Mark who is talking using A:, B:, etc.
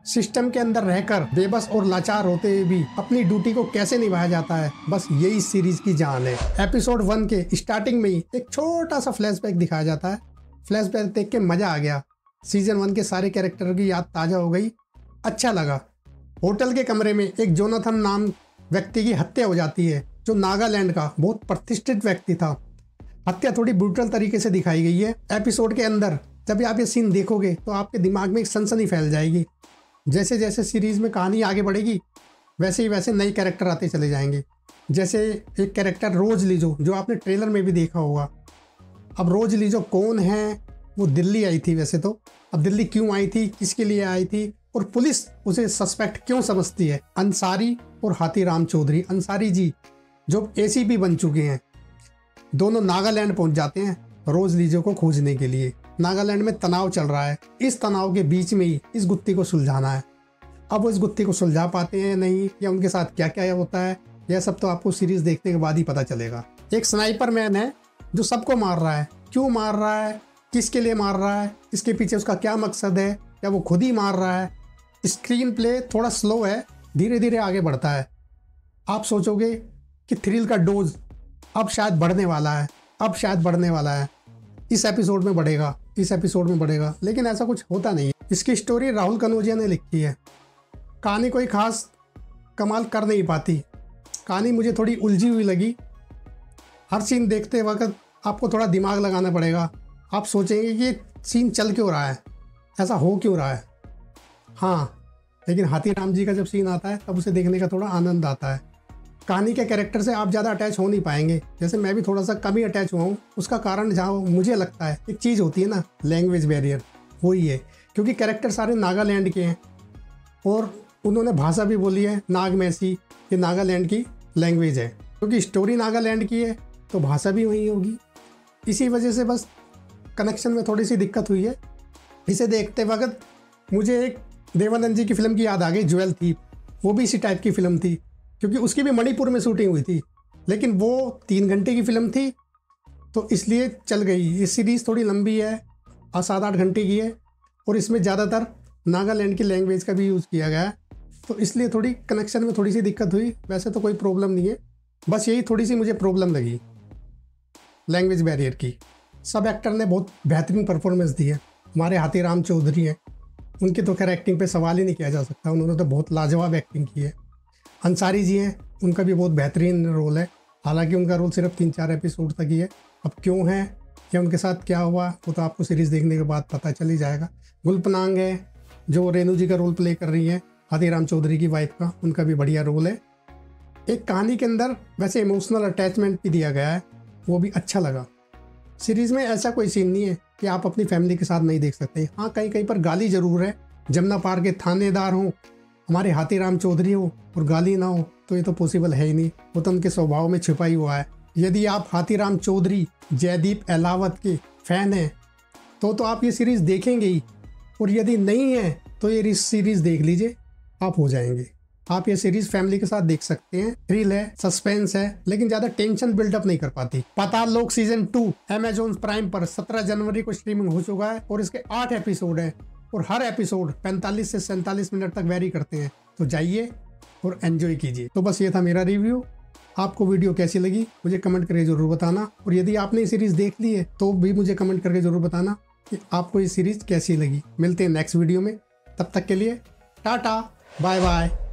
A: System के अंदर रहकर बेबस और लाचार होते हुए भी अपनी ड्यूटी को कैसे निभाया जाता है, बस यही सीरीज की जान है। एपिसोड 1 के स्टार्टिंग में ही एक छोटा सा फ्लैशबैक दिखाया जाता है। फ्लैशबैक देख के मजा आ गया। सीजन 1 के सारे कैरेक्टर की याद ताजा हो गई, अच्छा लगा। होटल के कमरे में एक जोनाथन नाम व्यक्ति की हत्या हो जाती है, जो नागालैंड का बहुत प्रतिष्ठित व्यक्ति था। हत्या थोड़ी ब्रूटल तरीके से दिखाई गई है। एपिसोड के अंदर जब आप ये सीन देखोगे तो आपके दिमाग में एक सनसनी फैल जाएगी। जैसे जैसे सीरीज में कहानी आगे बढ़ेगी वैसे ही वैसे नए कैरेक्टर आते चले जाएंगे। जैसे एक कैरेक्टर रोज लीजो, जो आपने ट्रेलर में भी देखा होगा। अब रोज लीजो कौन है? वो दिल्ली आई थी वैसे तो। अब दिल्ली क्यों आई थी, किसके लिए आई थी और पुलिस उसे सस्पेक्ट क्यों समझती है? अंसारी और हाथीराम चौधरी, अंसारी जी जो एसीपी बन चुके हैं, दोनों नागालैंड पहुंच जाते हैं रोज लीजो को खोजने के लिए। नागालैंड में तनाव चल रहा है, इस तनाव के बीच में ही इस गुत्थी को सुलझाना है। अब वो इस गुत्थी को सुलझा पाते हैं नहीं, या उनके साथ क्या क्या होता है, यह सब तो आपको सीरीज देखने के बाद ही पता चलेगा। एक स्नाइपर मैन है जो सबको मार रहा है। क्यों मार रहा है, किसके लिए मार रहा है, इसके पीछे उसका क्या मकसद है, या वो खुद ही मार रहा है? स्क्रीन प्ले थोड़ा स्लो है, धीरे धीरे आगे बढ़ता है। आप सोचोगे कि थ्रिल का डोज अब शायद बढ़ने वाला है, अब शायद बढ़ने वाला है, इस एपिसोड में बढ़ेगा, इस एपिसोड में बढ़ेगा, लेकिन ऐसा कुछ होता नहीं है। इसकी स्टोरी राहुल कनौजिया ने लिखी है। कहानी कोई खास कमाल कर नहीं पाती। कहानी मुझे थोड़ी उलझी हुई लगी। हर सीन देखते वक्त आपको थोड़ा दिमाग लगाना पड़ेगा। आप सोचेंगे कि ये सीन चल क्यों रहा है, ऐसा हो क्यों रहा है। हाँ, लेकिन हाथीराम जी का जब सीन आता है तब उसे देखने का थोड़ा आनंद आता है। कहानी के कैरेक्टर से आप ज़्यादा अटैच हो नहीं पाएंगे, जैसे मैं भी थोड़ा सा कम ही अटैच हुआ हूँ। उसका कारण जहाँ मुझे लगता है एक चीज़ होती है ना, लैंग्वेज बैरियर, वही है। क्योंकि कैरेक्टर सारे नागालैंड के हैं और उन्होंने भाषा भी बोली है नागमैसी, ये नागालैंड की लैंग्वेज है। क्योंकि स्टोरी नागालैंड की है तो भाषा भी वही होगी। इसी वजह से बस कनेक्शन में थोड़ी सी दिक्कत हुई है। इसे देखते वक्त मुझे एक देवानंद जी की फिल्म की याद आ गई, ज्वेल थी। वो भी इसी टाइप की फिल्म थी, क्योंकि उसकी भी मणिपुर में शूटिंग हुई थी, लेकिन वो 3 घंटे की फिल्म थी तो इसलिए चल गई। ये सीरीज़ थोड़ी लंबी है, 7-8 घंटे की है, और इसमें ज़्यादातर नागालैंड की लैंग्वेज का भी यूज़ किया गया है, तो इसलिए थोड़ी कनेक्शन में थोड़ी सी दिक्कत हुई। वैसे तो कोई प्रॉब्लम नहीं है, बस यही थोड़ी सी मुझे प्रॉब्लम लगी लैंग्वेज बैरियर की। सब एक्टर ने बहुत बेहतरीन परफॉर्मेंस दी है। हमारे हाथीराम चौधरी हैं, उनकी तो खैर एक्टिंग पे सवाल ही नहीं किया जा सकता, उन्होंने तो बहुत लाजवाब एक्टिंग की है। अंसारी जी हैं, उनका भी बहुत बेहतरीन रोल है। हालांकि उनका रोल सिर्फ 3-4 एपिसोड तक ही है। अब क्यों है या उनके साथ क्या हुआ वो तो आपको सीरीज़ देखने के बाद पता चल ही जाएगा। गुलपनांग है जो रेनू जी का रोल प्ले कर रही है, हाथीराम चौधरी की वाइफ का, उनका भी बढ़िया रोल है। एक कहानी के अंदर वैसे इमोशनल अटैचमेंट भी दिया गया है, वो भी अच्छा लगा। सीरीज़ में ऐसा कोई सीन नहीं है कि आप अपनी फैमिली के साथ नहीं देख सकते। हाँ, कहीं कहीं पर गाली ज़रूर है। जमुना पार के थानेदार हों, हमारे हाथीराम चौधरी हो और गाली ना हो तो ये तो पॉसिबल है ही नहीं। वो तो उनके स्वभाव में छिपा ही हुआ है। यदि आप हाथीराम चौधरी, जयदीप अहलावत के फैन हैं तो आप ये सीरीज़ देखेंगे ही, और यदि नहीं है तो ये सीरीज़ देख लीजिए, आप हो जाएंगे। आप ये सीरीज़ फैमिली के साथ देख सकते हैं। थ्रिल है, सस्पेंस है, लेकिन ज़्यादा टेंशन बिल्डअप नहीं कर पाती। पाताल लोक सीजन 2 अमेज़न प्राइम पर 17 जनवरी को स्ट्रीमिंग हो चुका है और इसके 8 एपिसोड हैं और हर एपिसोड 45 से 47 मिनट तक वेरी करते हैं। तो जाइए और एंजॉय कीजिए। तो बस ये था मेरा रिव्यू। आपको वीडियो कैसी लगी मुझे कमेंट करके ज़रूर बताना, और यदि आपने ये सीरीज़ देख ली है तो भी मुझे कमेंट करके ज़रूर बताना कि आपको ये सीरीज़ कैसी लगी। मिलते हैं नेक्स्ट वीडियो में, तब तक के लिए टाटा, बाय बाय।